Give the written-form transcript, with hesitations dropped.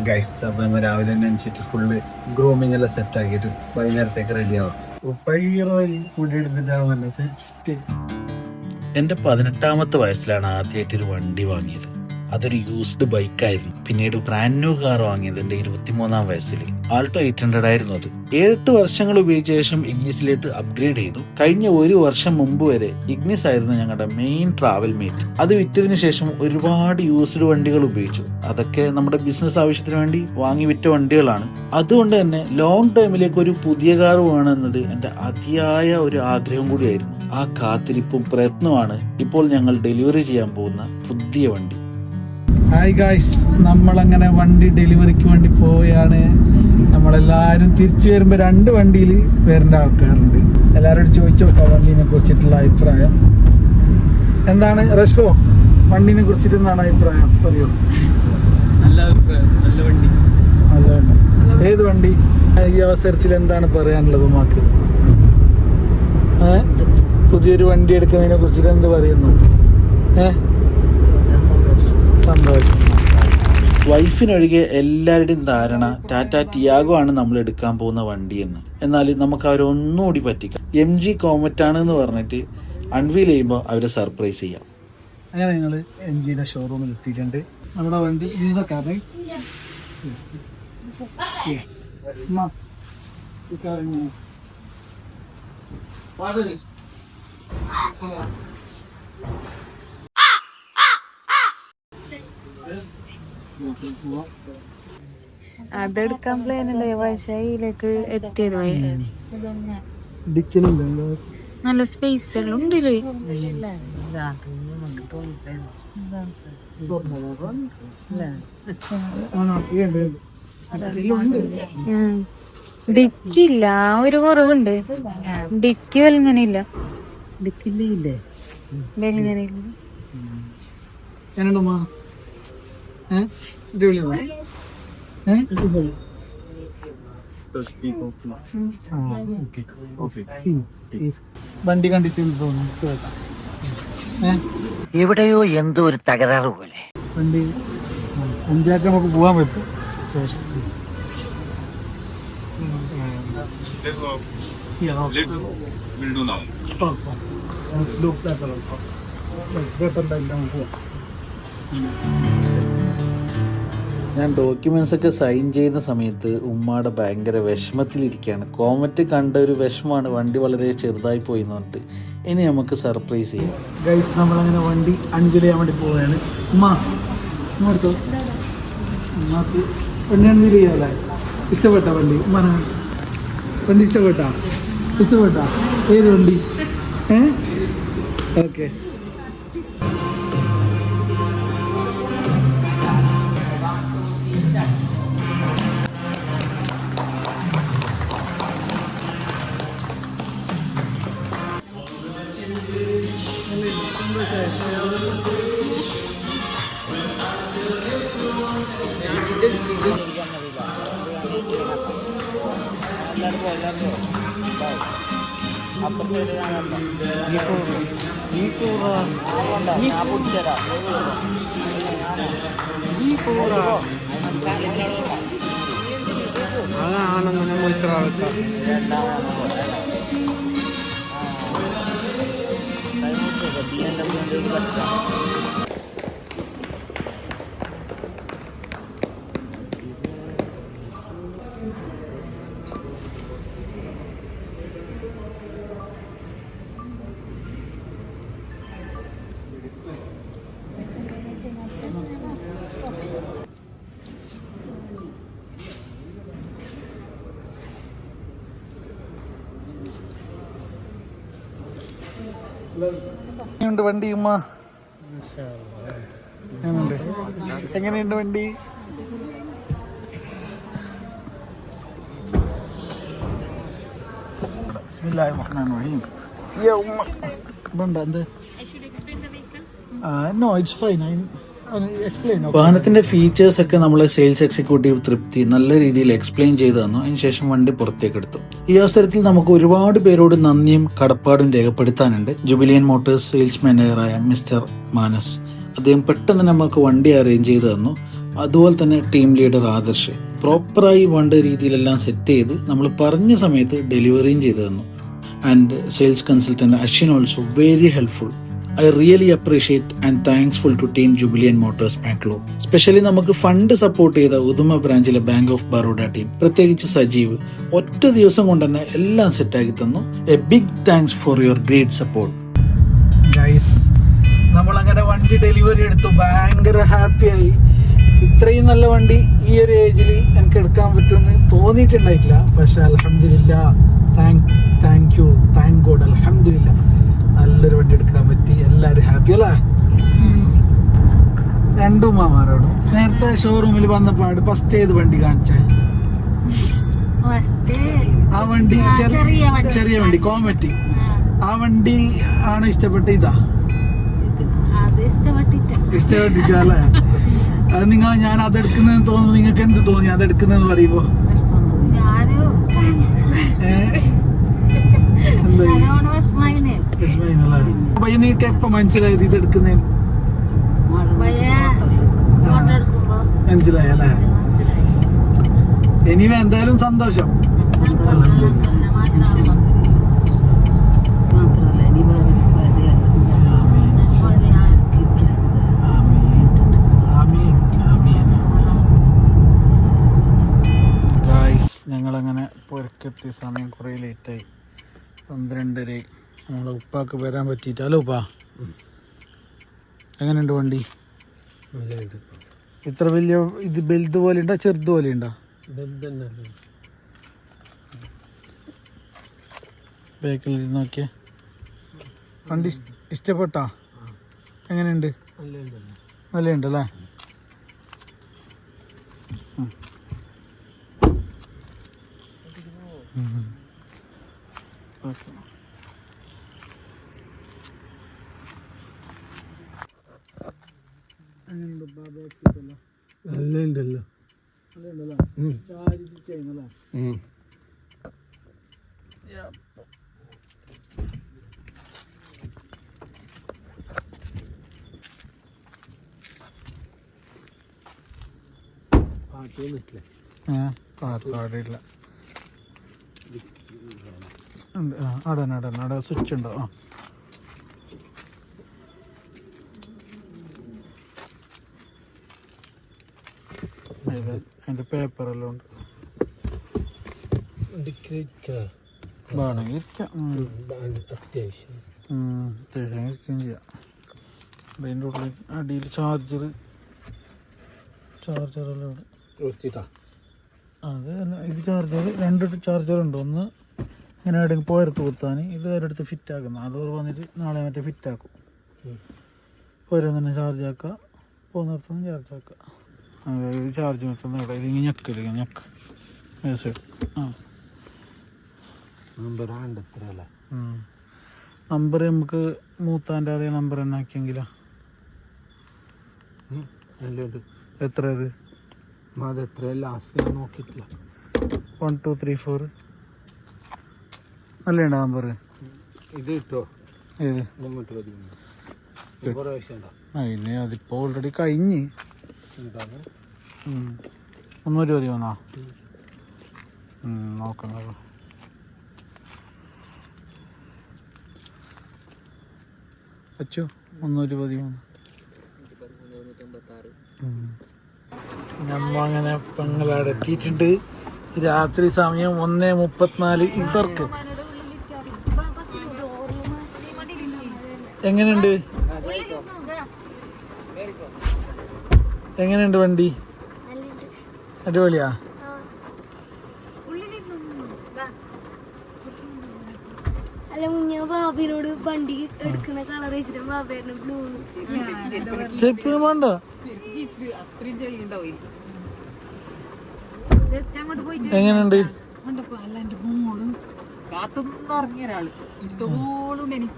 Guys അപ്പം രാവിലെ തന്നെ അനുസരിച്ച് ഫുള്ള് ഗ്രൂമിങ് എല്ലാം സെറ്റ് ആക്കിയിട്ട് വൈകുന്നേരത്തേക്ക് റെഡി ആവും. കൂടി എടുത്തിട്ടാവുമല്ലോ സെറ്റ്. എൻ്റെ 18ാമത്തെ വയസ്സിലാണ് ആദ്യമായിട്ട് ഒരു വണ്ടി വാങ്ങിയത്. അതൊരു യൂസ്ഡ് ബൈക്കായിരുന്നു. പിന്നീട് ബ്രാൻഡ് ന്യൂ കാർ വാങ്ങിയത് എൻ്റെ 23ാം വയസ്സിൽ. ആൾട്ടോ 800 ആയിരുന്നു അത്. 7-8 വർഷങ്ങൾ ഉപയോഗിച്ച ശേഷം ഇഗ്നിസിലേക്ക് അപ്ഗ്രേഡ് ചെയ്തു. കഴിഞ്ഞ 1 വർഷം മുമ്പ് വരെ ഇഗ്നിസ് ആയിരുന്നു ഞങ്ങളുടെ മെയിൻ ട്രാവൽ മേറ്റ്. അത് വിറ്റതിന് ശേഷം ഒരുപാട് യൂസ്ഡ് വണ്ടികൾ ഉപയോഗിച്ചു. അതൊക്കെ നമ്മുടെ ബിസിനസ് ആവശ്യത്തിന് വേണ്ടി വാങ്ങി വിറ്റ വണ്ടികളാണ്. അതുകൊണ്ട് തന്നെ ലോങ് ടൈമിലേക്ക് ഒരു പുതിയ കാർ വേണമെന്നത് എൻ്റെ അതിയായ ഒരു ആഗ്രഹം കൂടിയായിരുന്നു. ആ കാത്തിരിപ്പും പ്രയത്നമാണ് ഇപ്പോൾ ഞങ്ങൾ ഡെലിവറി ചെയ്യാൻ പോകുന്ന പുതിയ വണ്ടി. ഹായ് ഗായ്സ്, നമ്മളങ്ങനെ വണ്ടി ഡെലിവറിക്ക് വേണ്ടി പോവുകയാണ്. നമ്മളെല്ലാവരും തിരിച്ചു വരുമ്പോൾ 2 വണ്ടിയിൽ വരേണ്ട ആൾക്കാരുണ്ട്. എല്ലാവരോടും ചോദിച്ചു നോക്കാം വണ്ടീനെ കുറിച്ചിട്ടുള്ള അഭിപ്രായം എന്താണ്. റഷ്ഫോ, വണ്ടീനെ കുറിച്ചിട്ട് എന്താണ് അഭിപ്രായം? പറയൂ. നല്ല അഭിപ്രായം, നല്ല വണ്ടി. നല്ല വണ്ടി. ഏത് വണ്ടി? ഈ അവസരത്തിൽ എന്താണ് പറയാനുള്ളത് ഉമ്മാക്ക്? പുതിയൊരു വണ്ടി എടുക്കുന്നതിനെ കുറിച്ചിട്ട് എന്ത് പറയുന്നു? സന്തോഷം. വൈഫിനൊഴികെ എല്ലാവരുടെയും ധാരണ ടാറ്റ ടിയാഗോ ആണ് നമ്മൾ എടുക്കാൻ പോകുന്ന വണ്ടിയെന്ന്. എന്നാൽ നമുക്ക് അവരൊന്നുകൂടി പറ്റിക്കാം. MG കോമറ്റ് ആണ് എന്ന് പറഞ്ഞിട്ട് അൺവീൽ ചെയ്യുമ്പോൾ അവരെ സർപ്രൈസ് ചെയ്യാം. അങ്ങനെ ഞങ്ങൾ MGയുടെ ഷോറൂമിൽ എത്തിയിട്ടുണ്ട്. നമ്മുടെ വണ്ടി ഇതൊക്കെ അതെടുക്കാൻ പ്ലാൻ ഉണ്ടായി, പക്ഷേ ഇതിലേക്ക് എത്തിയത് നല്ല സ്പേസ് എല്ലാം ഉണ്ടല്ലേ. ഡിക്കില്ല, ഒരു കുറവുണ്ട്. ഡിക്കി വെലിങ്ങനെ ഇല്ല. വെലിങ്ങനെ ഇല്ല. വണ്ടി കണ്ടിട്ട് എവിടെയോ എന്തോ ഒരു തകരാറ് പോലെ. വണ്ടി മുമ്പായിട്ട് നമുക്ക് പോകാൻ പറ്റും. ഞാൻ ഡോക്യുമെന്റ്സ് ഒക്കെ സൈൻ ചെയ്യുന്ന സമയത്ത് ഉമ്മാടെ ഭയങ്കര വിഷമത്തിലിരിക്കുകയാണ്. കോമറ്റ് കണ്ട ഒരു വിഷമാണ്, വണ്ടി വളരെ ചെറുതായി പോയി എന്ന് പറഞ്ഞിട്ട്. ഇനി നമുക്ക് സർപ്രൈസ് ചെയ്യാം. ഗൈസ്, നമ്മളങ്ങനെ വണ്ടി അൺവീൽ ചെയ്യാൻ വേണ്ടി പോവുകയാണ്. ഉമ്മ ഇങ്ങോട്ടോ, ഉമ്മക്ക് വണ്ടി അൺവീൽ ചെയ്യാമല്ലേ? ഇഷ്ടപ്പെട്ട വണ്ടി? ഉമ്മ വണ്ടി ഇഷ്ടപ്പെട്ടാ? ഏത് വണ്ടി? ഓക്കെ. എങ്ങനെയുണ്ട് വണ്ടി ഉമ്മ? എങ്ങനെയുണ്ട് വണ്ടി? ബിസ്മില്ലാഹിർറഹ്മാനിർറഹീം. No, it's fine. വാഹനത്തിന്റെ ഫീച്ചേഴ്സ് ഒക്കെ നമ്മളെ സെയിൽസ് എക്സിക്യൂട്ടീവ് തൃപ്തി നല്ല രീതിയിൽ എക്സ്പ്ലെയിൻ ചെയ്തു തന്നു. അതിനുശേഷം വണ്ടി പുറത്തേക്ക് എടുത്തു. ഈ അവസരത്തിൽ നമുക്ക് ഒരുപാട് പേരോട് നന്ദിയും കടപ്പാടും രേഖപ്പെടുത്താനുണ്ട്. ജുബിലിയൻ മോട്ടോഴ്സ് സെയിൽസ് മാനേജറായ മിസ്റ്റർ മാനസ്, അദ്ദേഹം പെട്ടെന്ന് നമുക്ക് വണ്ടി അറേഞ്ച് ചെയ്തു തന്നു. അതുപോലെ തന്നെ ടീം ലീഡർ ആദർശ് പ്രോപ്പറായി വേണ്ട രീതിയിലെല്ലാം സെറ്റ് ചെയ്ത് നമ്മൾ പറഞ്ഞ സമയത്ത് ഡെലിവറിയും ചെയ്തു തന്നു. And sales consultant Ashwin also very helpful. I really appreciate and thankful to team Jubilant Motors Bangalore. Specially നമുക്ക് ഫണ്ട് സപ്പോർട്ട് ചെയ്ത ഉദുമ ബ്രാഞ്ചിലെ ബാങ്ക് ഓഫ് ബറോഡ ടീം, പ്രത്യേകിച്ച് സജീവ്, ഒറ്റ ദിവസം കൊണ്ട് തന്നെ എല്ലാം സെറ്റാക്കി തന്നു. A big thanks for your great support. Guys, നമ്മളങ്ങനെ വണ്ടി ഡെലിവറി എടുത്തു, ഭയങ്കര ഹാപ്പിയായി. ഇത്രയും നല്ല വണ്ടി ഈ ഒരു ഏജിൽ എനിക്ക് എടുക്കാൻ പറ്റുമെന്ന് തോന്നിയിട്ടുണ്ടായിട്ടില്ല. പക്ഷെ അൽഹംദുലില്ലാ, താങ്ക് യു, താങ്ക് ഗോഡ്, അൽഹംദുലില്ലാ, നല്ലൊരു വണ്ടി എടുക്കാൻ പറ്റി. എല്ലാവരും ഹാപ്പി അല്ലേ? രണ്ടും മാമാരോടും നേരത്തെ ഷോറൂമിൽ വന്നപ്പാട് ഫസ്റ്റ് ഏത് വണ്ടി കാണിച്ചേ? ആ വണ്ടി ചെറിയ വണ്ടി കോമറ്റി. ആ വണ്ടി ആണ് ഇഷ്ടപ്പെട്ട? ഇതാ ഇഷ്ടപ്പെട്ടിച്ചല്ലേ? അത് ഞാൻ അതെടുക്കുന്നതെന്ന് തോന്നുന്നു. നിങ്ങൾക്ക് എന്ത് തോന്നി അതെടുക്കുന്നതെന്ന് പറയുമ്പോ? നിങ്ങൾക്ക് എപ്പോ മനസ്സിലായത് ഇതെടുക്കുന്നതിന്? മനസ്സിലായല്ലേ? ഇനി എന്തായാലും സന്തോഷം. ഞങ്ങളങ്ങനെ പുരക്കെത്തിയ സമയം കുറേ ലേറ്റായി, 12:30. നമ്മളെ ഉപ്പാക്ക് വരാൻ പറ്റിയിട്ട്. ഹലോ ഉപ്പാ, എങ്ങനെയുണ്ട് വണ്ടി? ഇത്ര വലിയ ഇത് വലുത് പോലെ ഉണ്ടോ ചെറുത് പോലെ ഉണ്ടോ? ബാക്കിൽ നോക്കിയേ. വണ്ടി ഇഷ്ടപ്പെട്ടാ? എങ്ങനെയുണ്ട്? നല്ലുണ്ടല്ലേ? നല്ലുണ്ടല്ലോ. പാടില്ല. അവിടെ സ്വിച്ച് ഉണ്ടോ? അതിന്റെ പേപ്പറെല്ലാം ഉണ്ട്. വേണമെങ്കിൽ ഇരിക്കാം, അത്യാവശ്യം ഇരിക്കുകയും ചെയ്യാം. അതിൻ്റെ ഉള്ളിൽ അടിയിൽ ചാർജറെല്ലാം ഉണ്ട്. അത് ഇത് ചാർജർ, 2 ചാർജറുണ്ട്. ഒന്ന് ഇങ്ങനെ എവിടെയെങ്കിലും പോയടുത്ത് കുത്താൻ, ഇത് ഒരിടത്ത് ഫിറ്റ് ആക്കുന്ന. അത് വന്നിട്ട് നാളെ മറ്റേ ഫിറ്റാക്കും. പോരും തന്നെ ചാർജ് ആക്കുക, പോകുന്നിടത്തൊന്നും ചാർജ് ആക്കുക. ഇത് ചാർജ് നിർത്തുന്ന ഇവിടെ ഇതിങ്ങനെ ഞെക്ക് സൈഡ്. നമ്പർ നമുക്ക് മൂത്താൻ്റെ അതേ നമ്പർ തന്നെ ആക്കിയെങ്കിലാ? എത്ര ഇത്? നോക്കിയിട്ടില്ല. 1 2 3 4 നല്ല ഉണ്ടോ നമ്പർ? ഇത് കിട്ടോ? ഏത്? അതിന് അതിപ്പോ ഓൾറെഡി കഴിഞ്ഞ്. 323 നോക്കാം. അച്ചു 313. നമ്മ അങ്ങനെ പെങ്ങളവിടെ എത്തിയിട്ടുണ്ട്. രാത്രി സമയം 1:34. ഇത് തുറക്ക്. എങ്ങനെയുണ്ട് വണ്ടി? അടിപൊളിയാ? ബാബിനോട് വണ്ടി എടുക്കുന്ന കളർ വെച്ചിട്ട് ബാബേനെ ബ്ലൂ ചെപ്പ് വേണ്ട. എങ്ങനെയുണ്ട്? കാത്തുനിന്ന് ഇറങ്ങിയ ഒരാള് ഇത്തോളും എനിക്ക്